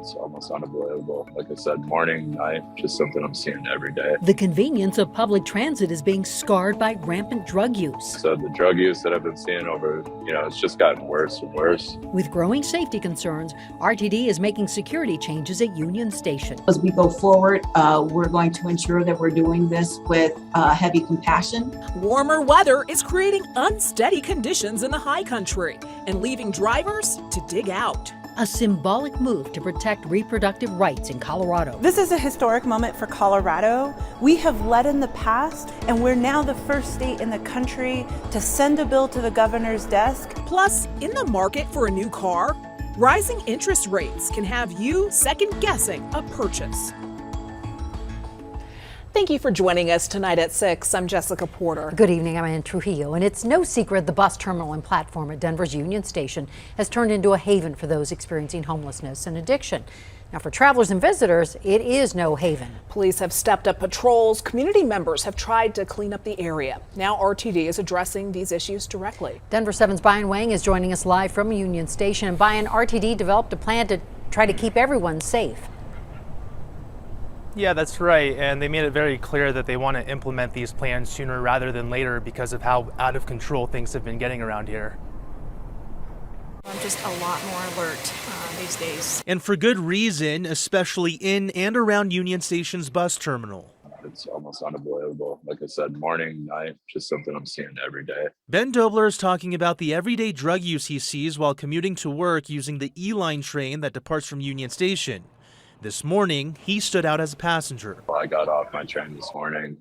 It's almost unbelievable. Like I said, morning, night, just something I'm seeing every day. The convenience of public transit is being scarred by rampant drug use. So the drug use that I've been seeing over, it's just gotten worse and worse. With growing safety concerns, RTD is making security changes at Union Station. As we go forward, we're going to ensure that we're doing this with heavy compassion. Warmer weather is creating unsteady conditions in the high country and leaving drivers to dig out. A symbolic move to protect reproductive rights in Colorado. This is a historic moment for Colorado. We have led in the past, and we're now the first state in the country to send a bill to the governor's desk. Plus, in the market for a new car, rising interest rates can have you second-guessing a purchase. Thank you for joining us tonight at 6. I'm Jessica Porter. Good evening, I'm Ann Trujillo, and it's no secret the bus terminal and platform at Denver's Union Station has turned into a haven for those experiencing homelessness and addiction. Now, for travelers and visitors, it is no haven. Police have stepped up patrols. Community members have tried to clean up the area. Now RTD is addressing these issues directly. Denver 7's Brian Wang is joining us live from Union Station. And Brian, RTD developed a plan to try to keep everyone safe. Yeah, that's right. And they made it very clear that they want to implement these plans sooner rather than later because of how out of control things have been getting around here. I'm just a lot more alert these days. And for good reason, especially in and around Union Station's bus terminal. It's almost unbelievable. Like I said, morning, night, just something I'm seeing every day. Ben Dobler is talking about the everyday drug use he sees while commuting to work using the E-Line train that departs from Union Station. This morning, he stood out as a passenger. I got off my train this morning,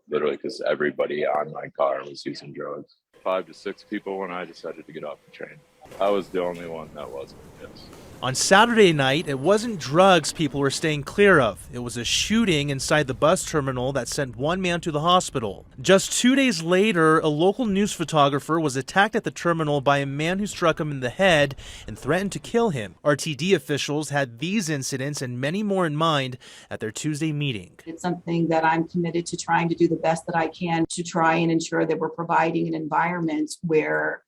literally because everybody on my car was using drugs. 5 to 6 people when I decided to get off the train. I was the only one that wasn't. Yes. On Saturday night, it wasn't drugs people were staying clear of. It was a shooting inside the bus terminal that sent one man to the hospital. Just 2 days later, a local news photographer was attacked at the terminal by a man who struck him in the head and threatened to kill him. RTD officials had these incidents and many more in mind at their Tuesday meeting. It's something that I'm committed to trying to do the best that I can to try and ensure that we're providing an environment where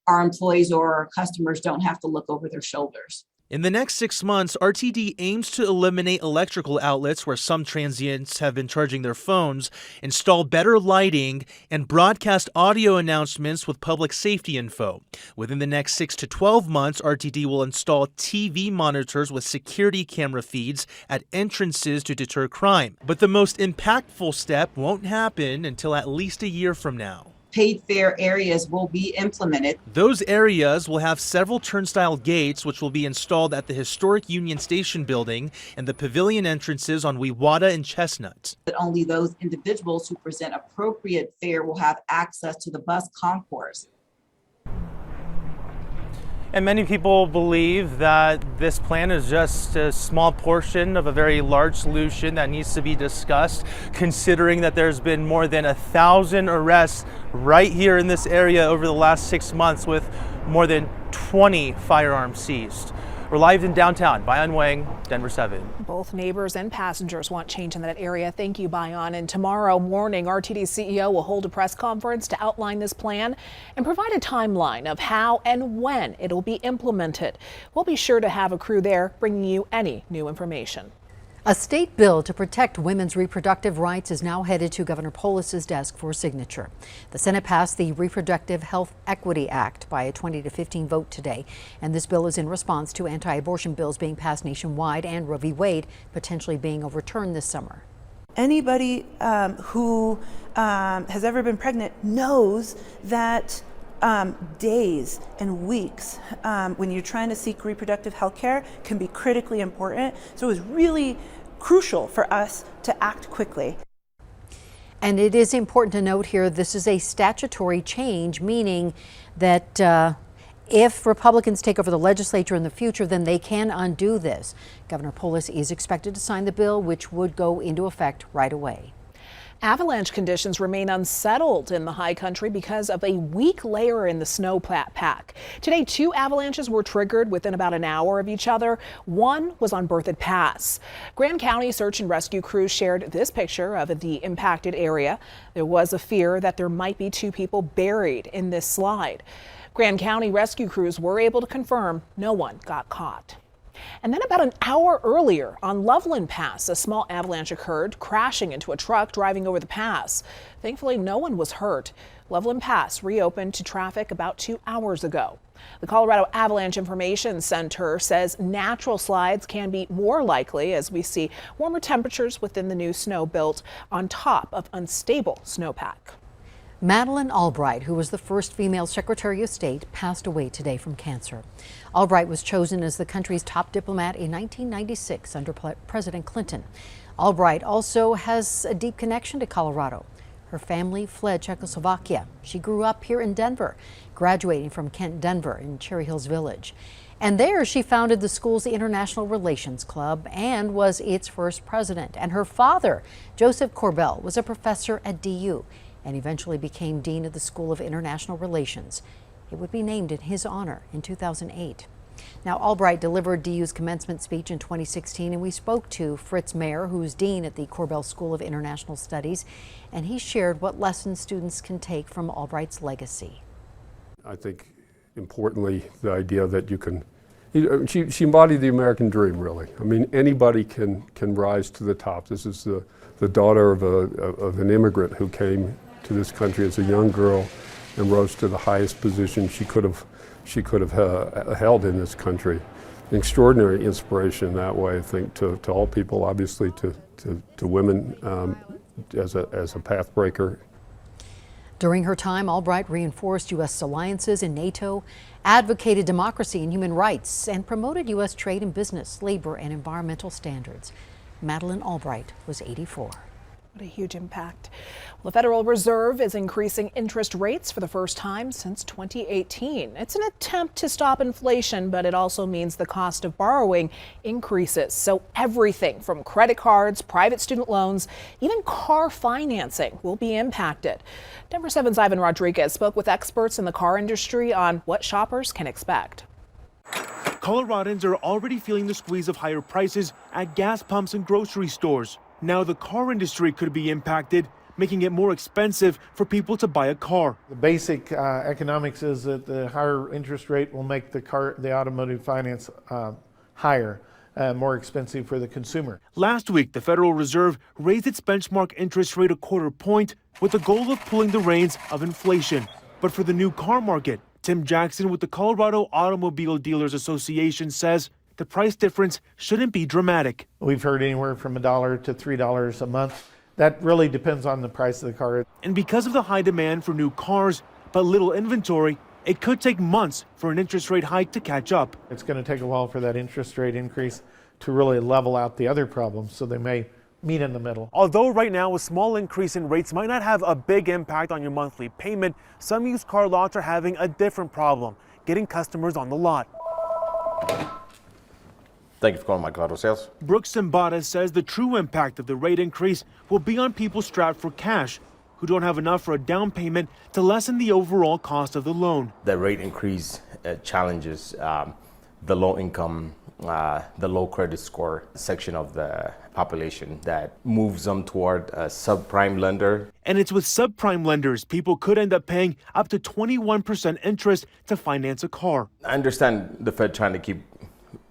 our employees or our customers don't have to look over their shoulders. In the next 6 months, RTD aims to eliminate electrical outlets where some transients have been charging their phones, install better lighting, and broadcast audio announcements with public safety info. Within the next 6 to 12 months, RTD will install TV monitors with security camera feeds at entrances to deter crime. But the most impactful step won't happen until at least a year from now. Paid fare areas will be implemented. Those areas will have several turnstile gates, which will be installed at the historic Union Station building and the pavilion entrances on Wewata and Chestnut. That only those individuals who present appropriate fare will have access to the bus concourse. And many people believe that this plan is just a small portion of a very large solution that needs to be discussed, considering that there's been more than 1,000 arrests right here in this area over the last 6 months with more than 20 firearms seized. We're live in downtown. Bayan Wang, Denver 7. Both neighbors and passengers want change in that area. Thank you, Bayan. And tomorrow morning, RTD's CEO will hold a press conference to outline this plan and provide a timeline of how and when it'll be implemented. We'll be sure to have a crew there bringing you any new information. A state bill to protect women's reproductive rights is now headed to Governor Polis's desk for signature. The Senate passed the Reproductive Health Equity Act by a 20 to 15 vote today, and this bill is in response to anti-abortion bills being passed nationwide and Roe v. Wade potentially being overturned this summer. Anybody who has ever been pregnant knows that days and weeks when you're trying to seek reproductive health care can be critically important. So it was really crucial for us to act quickly. And it is important to note here, this is a statutory change, meaning that if Republicans take over the legislature in the future, then they can undo this. Governor Polis is expected to sign the bill, which would go into effect right away. Avalanche conditions remain unsettled in the high country because of a weak layer in the snow pack. Today, 2 avalanches were triggered within about an hour of each other. One was on Berthoud Pass. Grand County search and rescue crews shared this picture of the impacted area. There was a fear that there might be 2 people buried in this slide. Grand County rescue crews were able to confirm no one got caught. And then about an hour earlier on Loveland Pass, a small avalanche occurred, crashing into a truck driving over the pass. Thankfully, no one was hurt. Loveland Pass reopened to traffic about 2 hours ago. The Colorado Avalanche Information Center says natural slides can be more likely as we see warmer temperatures within the new snow built on top of unstable snowpack. Madeleine Albright, who was the first female Secretary of State, passed away today from cancer. Albright was chosen as the country's top diplomat in 1996 under President Clinton. Albright also has a deep connection to Colorado. Her family fled Czechoslovakia. She grew up here in Denver, graduating from Kent Denver in Cherry Hills Village. And there she founded the school's International Relations Club and was its first president. And her father, Joseph Corbell, was a professor at DU and eventually became dean of the School of International Relations. It would be named in his honor in 2008. Now, Albright delivered DU's commencement speech in 2016, and we spoke to Fritz Mayer, who's dean at the Corbell School of International Studies, and he shared what lessons students can take from Albright's legacy. I think, importantly, the idea that you can, she embodied the American dream, really. I mean, anybody can rise to the top. This is the daughter of an immigrant who came to this country as a young girl and rose to the highest position she could have held in this country. An extraordinary inspiration that way, I think, to all people, obviously to women as a path breaker. During her time, Albright reinforced U.S. alliances in NATO, advocated democracy and human rights, and promoted U.S. trade and business, labor, and environmental standards. Madeleine Albright was 84. What a huge impact. Well, the Federal Reserve is increasing interest rates for the first time since 2018. It's an attempt to stop inflation, but it also means the cost of borrowing increases. So everything from credit cards, private student loans, even car financing will be impacted. Denver 7's Ivan Rodriguez spoke with experts in the car industry on what shoppers can expect. Coloradans are already feeling the squeeze of higher prices at gas pumps and grocery stores. Now the car industry could be impacted, making it more expensive for people to buy a car. The basic economics is that the higher interest rate will make the automotive finance higher, more expensive for the consumer. Last week, the Federal Reserve raised its benchmark interest rate a quarter point with the goal of pulling the reins of inflation. But for the new car market, Tim Jackson with the Colorado Automobile Dealers Association says the price difference shouldn't be dramatic. We've heard anywhere from $1 to $3 a month. That really depends on the price of the car. And because of the high demand for new cars, but little inventory, it could take months for an interest rate hike to catch up. It's going to take a while for that interest rate increase to really level out the other problems, so they may meet in the middle. Although right now a small increase in rates might not have a big impact on your monthly payment, some used car lots are having a different problem, getting customers on the lot. Thank you for calling Mike Auto Sales. Brooks Simbada says the true impact of the rate increase will be on people strapped for cash who don't have enough for a down payment to lessen the overall cost of the loan. The rate increase challenges the low income, the low credit score section of the population that moves them toward a subprime lender. And it's with subprime lenders, people could end up paying up to 21% interest to finance a car. I understand the Fed trying to keep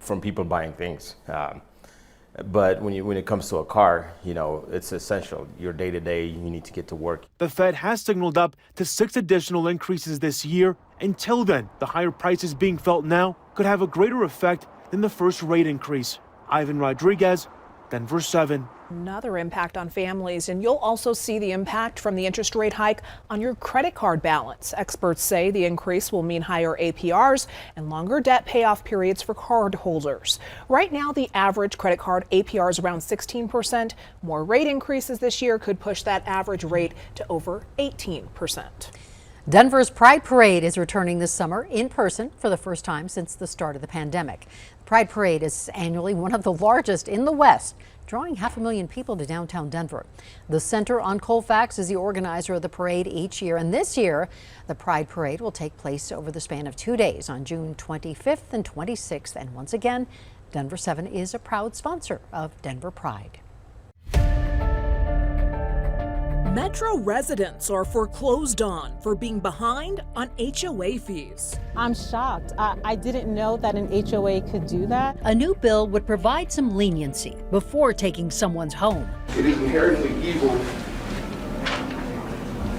from people buying things. But when it comes to a car, it's essential. Your day-to-day, you need to get to work. The Fed has signaled up to 6 additional increases this year. Until then, the higher prices being felt now could have a greater effect than the first rate increase. Ivan Rodriguez, Denver 7. Another impact on families, and you'll also see the impact from the interest rate hike on your credit card balance. Experts say the increase will mean higher APRs and longer debt payoff periods for card holders. Right now, the average credit card APR is around 16%. More rate increases this year could push that average rate to over 18%. Denver's Pride Parade is returning this summer in person for the first time since the start of the pandemic. The Pride Parade is annually one of the largest in the West, drawing 500,000 people to downtown Denver. The Center on Colfax is the organizer of the parade each year, and this year the Pride Parade will take place over the span of 2 days on June 25th and 26th. And once again, Denver 7 is a proud sponsor of Denver Pride. Metro residents are foreclosed on for being behind on HOA fees. I'm shocked. I didn't know that an HOA could do that. A new bill would provide some leniency before taking someone's home. It is inherently evil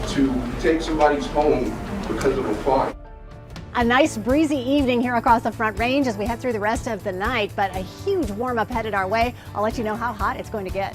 to take somebody's home because of a fine. A nice breezy evening here across the Front Range as we head through the rest of the night, but a huge warm up headed our way. I'll let you know how hot it's going to get.